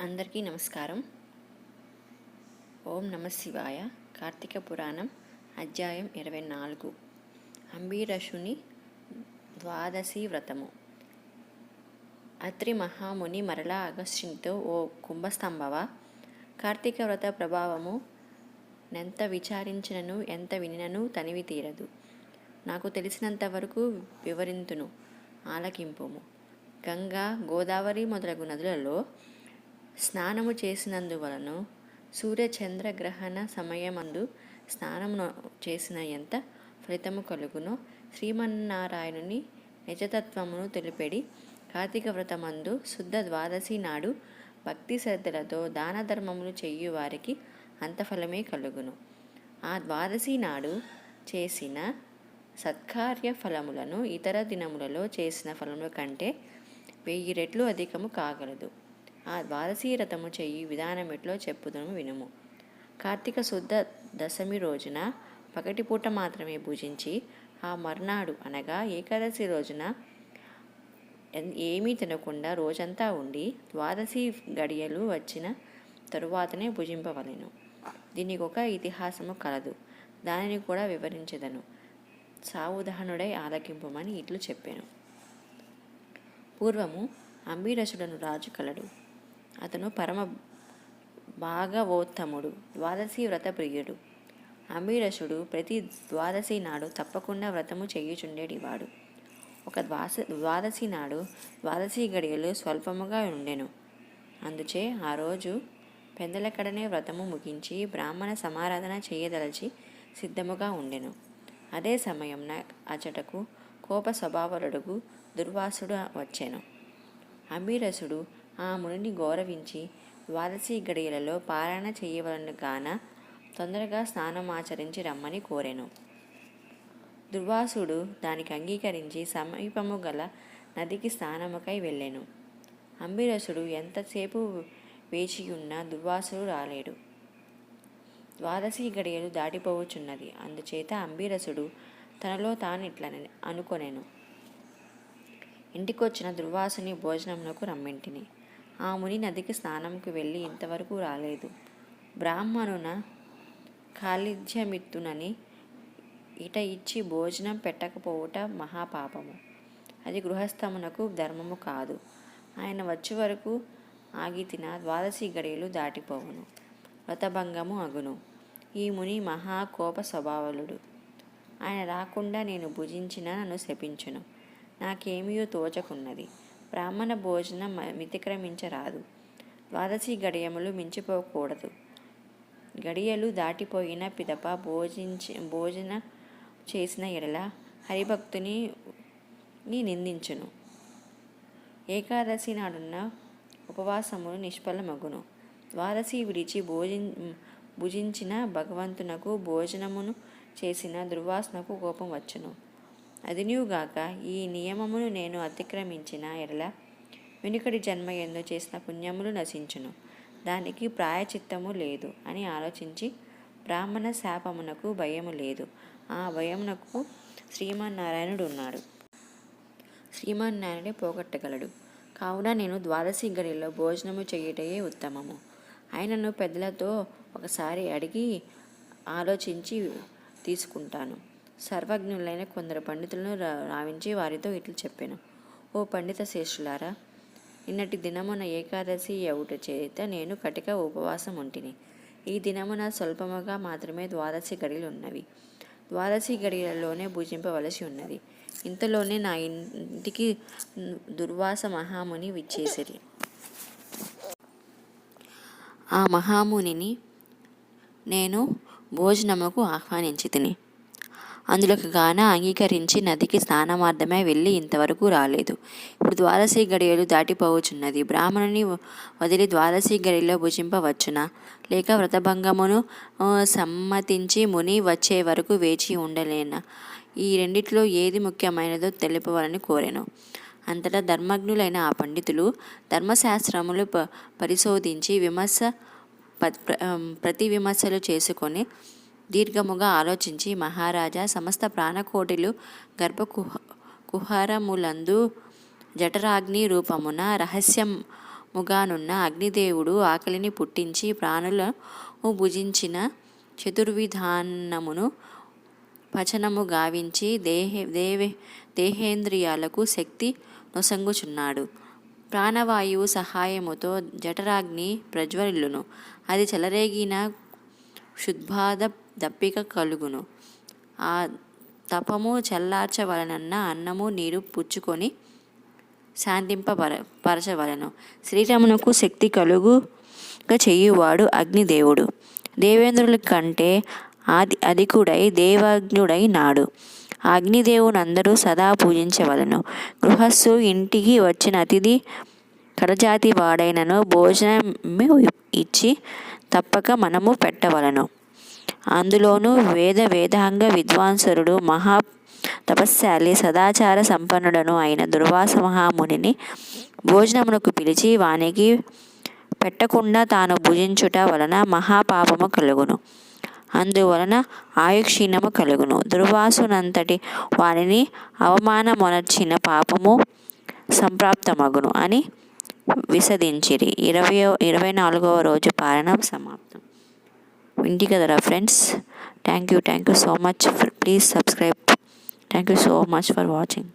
అందరికీ నమస్కారం. ఓం నమ శివాయ. కార్తీక పురాణం అధ్యాయం 24. అంబీరషుని ద్వాదశి వ్రతము. అత్రి మహాముని మరలా అగస్త్యునితో, ఓ కుంభస్తంభవ, కార్తీక వ్రత ప్రభావము నెంత విచారించినను ఎంత వినినను తనివి తీరదు. నాకు తెలిసినంతవరకు వివరింతును, ఆలకింపుము. గంగా, గోదావరి మొదలగు నదులలో స్నానము చేసినందువలను సూర్యచంద్రగ్రహణ సమయమందు స్నానము చేసిన ఎంత ఫలితము కలుగునో శ్రీమన్నారాయణుని నిజతత్వమును తెలిపెడి కార్తీక వ్రతమందు శుద్ధ ద్వాదశి నాడు భక్తి శ్రద్ధలతో దాన ధర్మములు చేయు వారికి అంత ఫలమే కలుగును. ఆ ద్వాదశి నాడు చేసిన సత్కార్య ఫలములను ఇతర దినములలో చేసిన ఫలముల కంటే 1000 రెట్లు అధికము కాగలదు. ఆ ద్వాదశి వ్రతము చెయ్యి విధానమెట్లో చెప్పుదును వినుము. కార్తీక శుద్ధ దశమి రోజున పగటిపూట మాత్రమే భుజించి ఆ మర్నాడు అనగా ఏకాదశి రోజున ఏమీ తినకుండా రోజంతా ఉండి ద్వాదశి గడియలు వచ్చిన తరువాతనే భుజింపవలెను. దీనికి ఒక ఇతిహాసము కలదు, దానిని కూడా వివరించెదను. సావుధానుడై ఆలకింపుమని ఇట్లు చెప్పాను. పూర్వము అంబీరసుడను రాజు కలడు. అతను పరమ భాగవోత్తముడు, ద్వాదశి వ్రత ప్రియుడు. అంబీరసుడు ప్రతి ద్వాదశి నాడు తప్పకుండా వ్రతము చేయుచుండేటివాడు. ఒక ద్వాదశి నాడు ద్వాదశి గడియలు స్వల్పముగా ఉండెను. అందుచే ఆ రోజు పెందలకడనే వ్రతము ముగించి బ్రాహ్మణ సమారాధన చేయదలచి సిద్ధముగా ఉండెను. అదే సమయంన అచటకు కోప స్వభావరుడుగు దుర్వాసుడు వచ్చెను. అంబీరసుడు ఆ మునిని గౌరవించి ద్వాదశి గడియలలో పారాయణ చేయవలను గాన తొందరగా స్నానమాచరించి రమ్మని కోరెను. దుర్వాసుడు దానికి అంగీకరించి సమీపము గల నదికి స్నానముకై వెళ్ళెను. అంబీరసుడు ఎంతసేపు వేచియున్నా దుర్వాసుడు రాలేడు. ద్వాదశి గడియలు దాటిపోవచ్చున్నది. అందుచేత అంబీరసుడు తనలో తానిట్లా అనుకొనెను, ఇంటికొచ్చిన దుర్వాసుని భోజనమునకు రమ్మింటిని. ఆ ముని నదికి స్నానంకు వెళ్ళి ఇంతవరకు రాలేదు. బ్రాహ్మణున కాళిధ్యమిత్తునని ఇట ఇచ్చి భోజనం పెట్టకపోవుట మహాపాపము. అది గృహస్థమునకు ధర్మము కాదు. ఆయన వచ్చే వరకు ఆగితిన ద్వాదశి గడియలు దాటిపోవును, వ్రతభంగము అగును. ఈ ముని మహాకోప స్వభావలుడు. ఆయన రాకుండా నేను భుజించిన నన్ను శపించును. నాకేమీయో తోచకున్నది. బ్రాహ్మణ భోజనం మితిక్రమించరాదు. ద్వాదశి గడియములు మించిపోకూడదు. గడియలు దాటిపోయిన పిదప భోజన చేసిన ఎడల హరిభక్తుని నిందించును. ఏకాదశి నాడున్న ఉపవాసములు నిష్ఫలమగును. ద్వాదశి విడిచి భుజించిన భగవంతునకు భోజనమును చేసిన దుర్వాసనకు కోపం వచ్చును. అదినియుగాక ఈ నియమమును నేను అతిక్రమించిన ఎడల వెనుకటి జన్మ ఎందు చేసిన పుణ్యములు నశించును. దానికి ప్రాయచిత్తము లేదు అని ఆలోచించి బ్రాహ్మణ శాపమునకు భయము లేదు. ఆ భయమునకు శ్రీమన్నారాయణుడు ఉన్నాడు. శ్రీమన్నారాయణుడే పోగొట్టగలడు. కావున నేను ద్వాదశి గడిలో భోజనము చేయుటయే ఉత్తమము. ఆయనను పెద్దలతో ఒకసారి అడిగి ఆలోచించి తీసుకుంటాను. సర్వజ్ఞులైన కొందరు పండితులను రావించి వారితో ఇట్లు చెప్పాను. ఓ పండిత శ్రేష్ఠులారా, నిన్నటి దినమున ఏకాదశి అవుట చేత నేను కటిక ఉపవాసం ఉంటిని. ఈ దినమున స్వల్పముగా మాత్రమే ద్వాదశి గడియలు ఉన్నవి. ద్వాదశి గడియలలోనే భుజింపవలసి ఉన్నది. ఇంతలోనే నా ఇంటికి దుర్వాస మహాముని విచ్చేసిరి. ఆ మహామునిని నేను భోజనముకు ఆహ్వానించి తిని అందులోకి గాన అంగీకరించి నదికి స్నానమార్థమై వెళ్ళి ఇంతవరకు రాలేదు. ఇప్పుడు ద్వాదశి గడియలు దాటిపోవచ్చున్నది. బ్రాహ్మణుని వదిలి ద్వాదశి గడిలో భుజింపవచ్చునా, లేక వ్రతభంగమును సమ్మతించి ముని వచ్చే వరకు వేచి ఉండలేనా? ఈ రెండిట్లో ఏది ముఖ్యమైనదో తెలుపవాలని కోరెను. అంతటా ధర్మజ్ఞులైన ఆ పండితులు ధర్మశాస్త్రములు పరిశోధించి ప్రతి విమర్శలు చేసుకొని దీర్ఘముగా ఆలోచించి, మహారాజా, సమస్త ప్రాణకోటిలు కుహరములందు జఠరాగ్ని రూపమున రహస్యం ముగానున్న అగ్నిదేవుడు ఆకలిని పుట్టించి ప్రాణులను భుజించిన చతుర్విధానమును పచనము గావించి దేహేంద్రియాలకు శక్తి నొసంగుచున్నాడు. ప్రాణవాయువు సహాయముతో జఠరాగ్ని ప్రజ్వరిల్లును. అది చెలరేగిన క్షుద్బాధ దప్పిక కలుగును. ఆ తపము చల్లార్చవలనన్న అన్నము నీరు పుచ్చుకొని పరచవలను. శ్రీరామునకు శక్తి కలుగుగా చేయువాడు అగ్నిదేవుడు. దేవేంద్రుల కంటే అధికుడై దేవజ్ఞుడై నాడు. అగ్నిదేవునందరూ సదా పూజించవలను. గృహస్థు ఇంటికి వచ్చిన అతిథి కడజాతి వాడైనను భోజనము ఇచ్చి తప్పక మనము పెట్టవలను. అందులోనూ వేదాంగ విద్వాంసరుడు మహా తపస్శాలి సదాచార సంపన్నుడను అయిన దుర్వాస మహామునిని భోజనమునకు పిలిచి వానికి పెట్టకుండా తాను భుజించుట వలన మహాపాపము కలుగును. అందువలన ఆయుక్షీణము కలుగును. దుర్వాసునంతటి వానిని అవమానమొనర్చిన పాపము సంప్రాప్తమగును అని విశదించిరి. 24వ రోజు పారాయణం సమాప్తం. వింటి కదరా friends. Thank you so much. Please subscribe. Thank you so much for watching.